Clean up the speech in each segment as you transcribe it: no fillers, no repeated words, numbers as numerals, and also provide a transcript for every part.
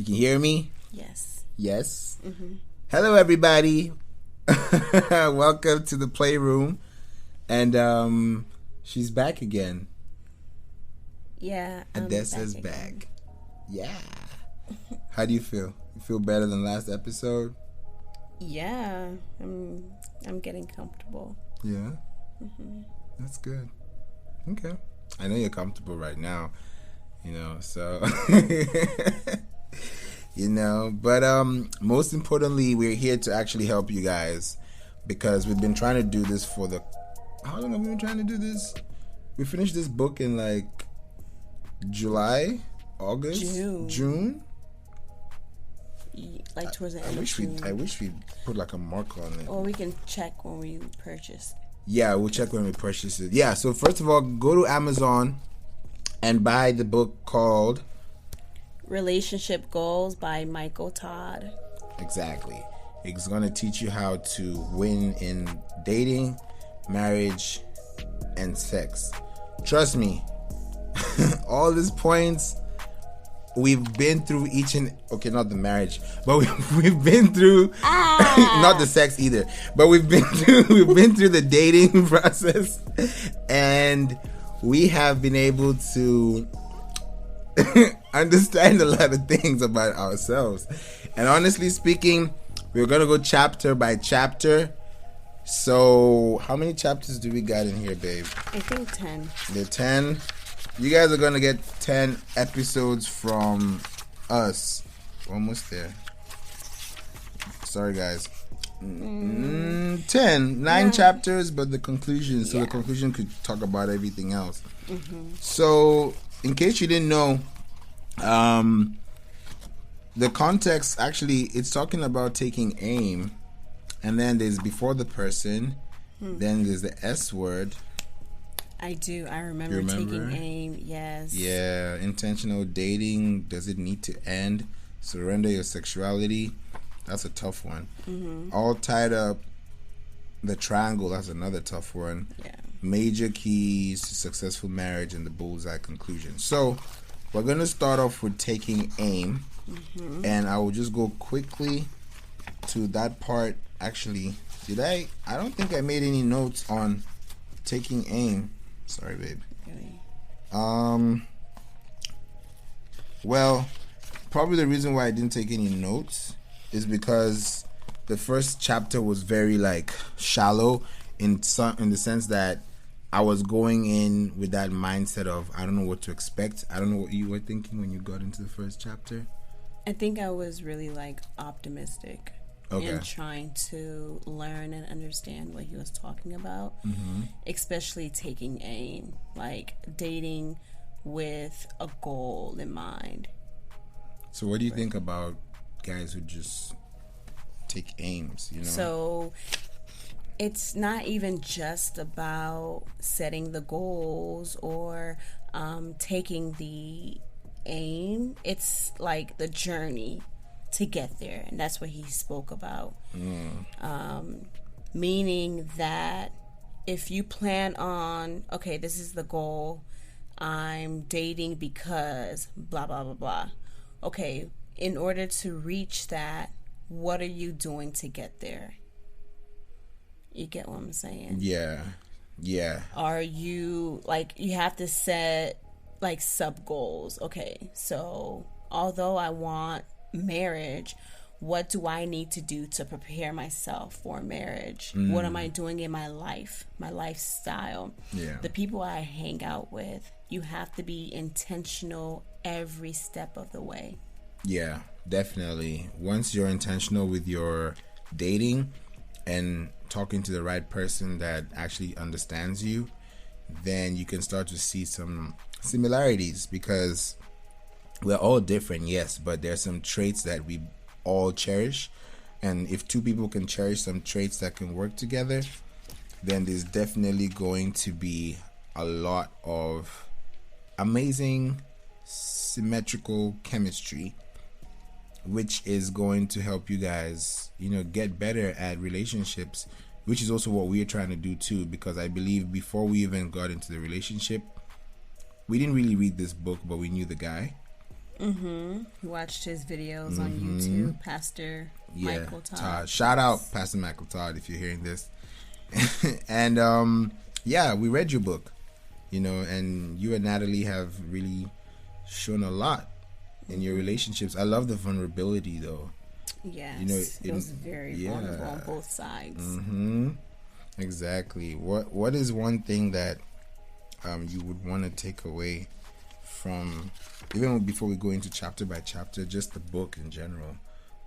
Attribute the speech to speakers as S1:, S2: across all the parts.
S1: You can hear me?
S2: Yes.
S1: Yes? Mm-hmm. Hello, everybody. Welcome to the Playroom. And she's back again.
S2: Yeah.
S1: Adesa's back. Yeah. How do you feel? You feel better than last episode?
S2: Yeah. I'm getting comfortable.
S1: Yeah? Mm-hmm. That's good. Okay. I know you're comfortable right now. So but most importantly, we're here to actually help you guys, because we've been trying to do this how long have we been trying to do this? We finished this book in like July, August, June.
S2: Like towards the end of June.
S1: I wish we put like a mark on it.
S2: Or we can check when we purchase.
S1: Yeah, we'll check when we purchase it. Yeah, so first of all, go to Amazon and buy the book called
S2: Relationship Goals by Michael Todd.
S1: Exactly. It's going to teach you how to win in dating, marriage, and sex. Trust me, all these points, we've been through not the marriage, but we've been through not the sex either, but we've been through the dating process, and we have been able to understand a lot of things about ourselves. And honestly speaking, we're gonna go chapter by chapter. So how many chapters do we got in here, babe?
S2: I think 10.
S1: They're 10. You guys are gonna get 10 episodes from us. Almost there. Sorry, guys. 9 chapters, but the conclusion. So the conclusion could talk about everything else. Mm-hmm. So, in case you didn't know, the context actually, it's talking about taking aim, and then there's before the person, then there's the S word.
S2: I do. I remember taking aim. Yes.
S1: Yeah. Intentional dating. Does it need to end? Surrender your sexuality. That's a tough one. Mm-hmm. All tied up. The triangle. That's another tough one.
S2: Yeah.
S1: Major keys to successful marriage and the bullseye conclusion. So we're going to start off with taking aim. Mm-hmm. And I will just go quickly to that part. Actually, I don't think I made any notes on taking aim. Sorry, babe.
S2: Really?
S1: Well, probably the reason why I didn't take any notes is because the first chapter was very shallow in the sense that I was going in with that mindset of I don't know what to expect. I don't know what you were thinking when you got into the first chapter.
S2: I think I was really optimistic.
S1: Okay.
S2: And trying to learn and understand what he was talking about, especially taking aim, dating with a goal in mind.
S1: So what do you think about guys who just take aims,
S2: So it's not even just about setting the goals or taking the aim. It's the journey to get there, and that's what he spoke about. Meaning that if you plan on, okay, this is the goal, I'm dating because blah blah blah blah. Okay, in order to reach that, what are you doing to get there? You get what I'm saying?
S1: Yeah.
S2: Are you you have to set sub goals? Okay, so although I want marriage, what do I need to do to prepare myself for marriage? What am I doing in my life, my lifestyle? The people I hang out with, you have to be intentional every step of the way.
S1: Yeah, definitely. Once you're intentional with your dating and talking to the right person that actually understands you, then you can start to see some similarities, because we're all different, yes, but there's some traits that we all cherish. And if two people can cherish some traits that can work together, then there's definitely going to be a lot of amazing symmetrical chemistry, which is going to help you guys, get better at relationships, which is also what we're trying to do too, because I believe before we even got into the relationship, we didn't really read this book, but we knew the guy.
S2: Watched his videos on YouTube, Pastor Michael Todd.
S1: Shout out Pastor Michael Todd if you're hearing this. And we read your book, and you and Natalie have really shown a lot in your relationships. I love the vulnerability though.
S2: Yes, it was very vulnerable on both sides.
S1: Exactly. What is one thing that you would want to take away from, even before we go into chapter by chapter, just the book in general?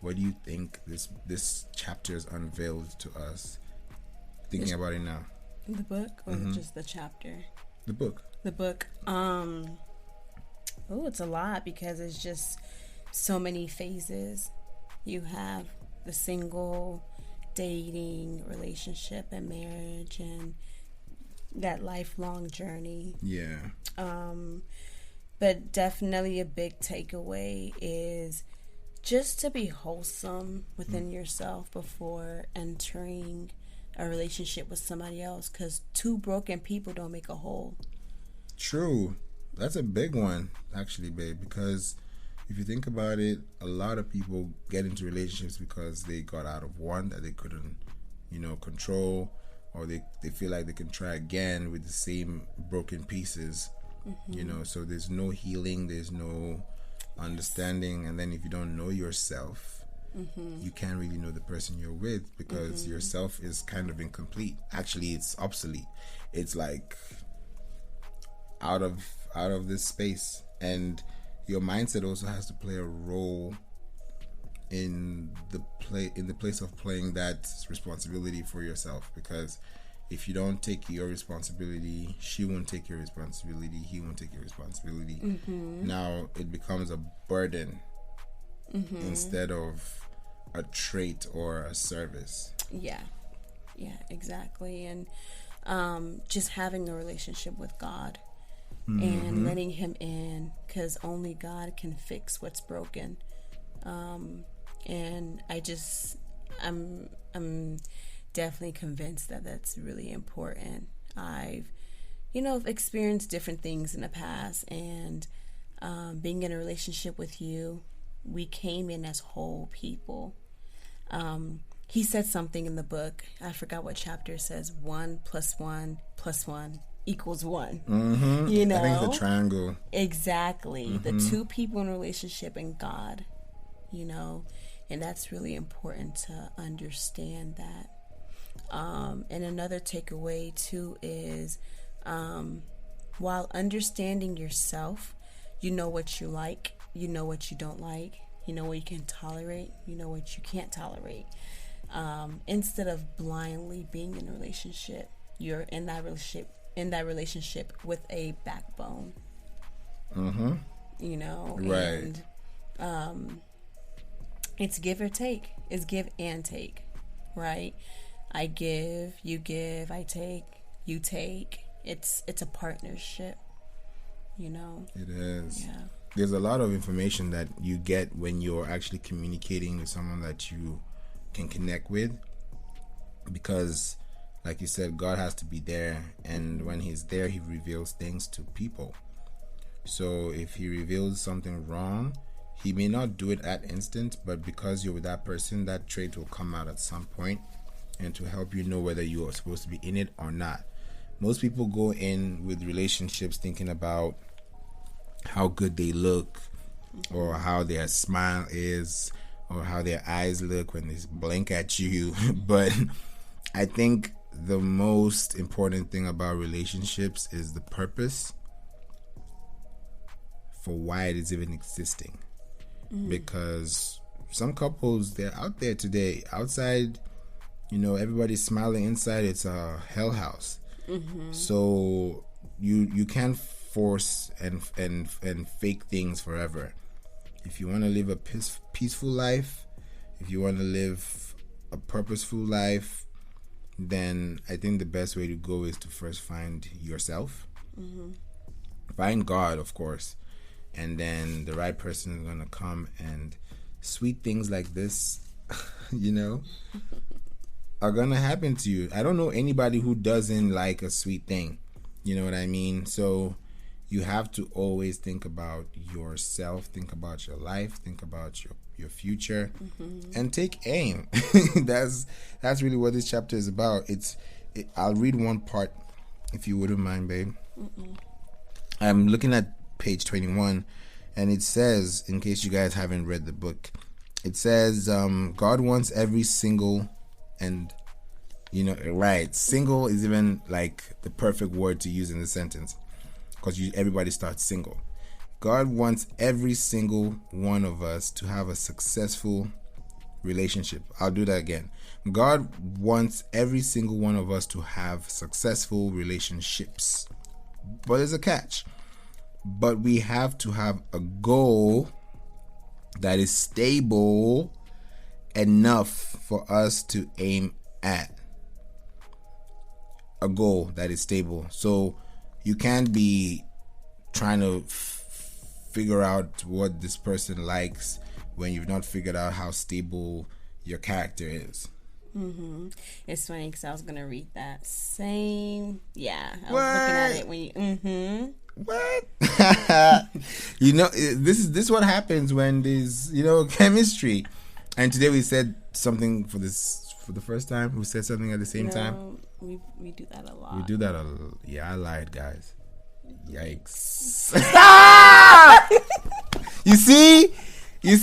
S1: What do you think this chapter has unveiled to us? Thinking about it now.
S2: The book or just the chapter?
S1: The book.
S2: The book. It's a lot because it's just so many phases. You have the single, dating, relationship, and marriage, and that lifelong journey.
S1: Yeah.
S2: But definitely a big takeaway is just to be wholesome within yourself before entering a relationship with somebody else, because two broken people don't make a whole.
S1: True. That's a big one, actually, babe, because if you think about it, a lot of people get into relationships because they got out of one that they couldn't, control, or they feel like they can try again with the same broken pieces, so there's no healing, there's no understanding, and then if you don't know yourself, you can't really know the person you're with, because yourself is kind of incomplete. Actually, it's obsolete. It's like out of this space, and your mindset also has to play a role in the place of playing that responsibility for yourself, because if you don't take your responsibility, she won't take your responsibility, he won't take your responsibility. Now it becomes a burden instead of a trait or a service. Yeah,
S2: exactly. And just having a relationship with God and letting him in, because only God can fix what's broken. And I'm definitely convinced that that's really important. I've experienced different things in the past, and being in a relationship with you, we came in as whole people. He said something in the book, I forgot what chapter it says, 1 + 1 + 1 = 1.
S1: I think it's the triangle.
S2: Exactly. The two people in a relationship and God, and that's really important to understand that. And another takeaway too is, while understanding yourself, you know what you like, you know what you don't like, you know what you can tolerate, you know what you can't tolerate. Instead of blindly being in a relationship, you're in that relationship with a backbone.
S1: Right.
S2: And it's give or take. It's give and take, right? I give, I take, you take. It's a partnership, It
S1: is.
S2: Yeah.
S1: There's a lot of information that you get when you're actually communicating with someone that you can connect with, because like you said, God has to be there, and when he's there, he reveals things to people. So if he reveals something wrong, he may not do it at instant, but because you're with that person, that trait will come out at some point, and to help you know whether you are supposed to be in it or not. Most people go in with relationships thinking about how good they look, or how their smile is, or how their eyes look when they blink at you. But I think the most important thing about relationships is the purpose for why it is even existing. Because some couples, they're out there today, outside, everybody's smiling, inside it's a hell house. So you can't force and fake things forever. If you want to live a peaceful life, if you want to live a purposeful life, then I think the best way to go is to first find yourself, find God, of course, and then the right person is going to come, and sweet things like this, are going to happen to you. I don't know anybody who doesn't like a sweet thing. You know what I mean? So you have to always think about yourself, think about your life, think about your future, and take aim. That's really what this chapter is about. I'll read one part, if you wouldn't mind, babe. I'm looking at page 21, and it says, in case you guys haven't read the book, it says, God wants every single, and right, single is even like the perfect word to use in the sentence, because everybody starts single. God wants every single one of us to have a successful relationship. I'll do that again. God wants every single one of us to have successful relationships. But there's a catch. But we have to have a goal that is stable enough for us to aim at. A goal that is stable. So you can't be trying to figure out what this person likes when you've not figured out how stable your character is.
S2: It's funny because I was gonna read that same. Yeah, I was looking at it when you.
S1: What? This is what happens when there's chemistry. And today we said something for the first time. We said something at the same time.
S2: We do that a lot.
S1: We do that a lot. Yeah, I lied, guys. Yikes. You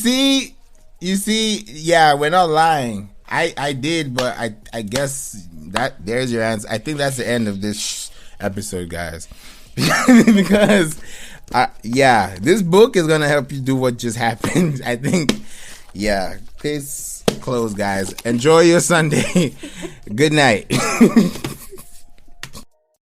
S1: see, yeah, we're not lying. I did, but I guess that there's your answer. I think that's the end of this episode, guys. Because this book is gonna help you do what just happened. I think. Yeah, case closed, guys. Enjoy your Sunday. Good night.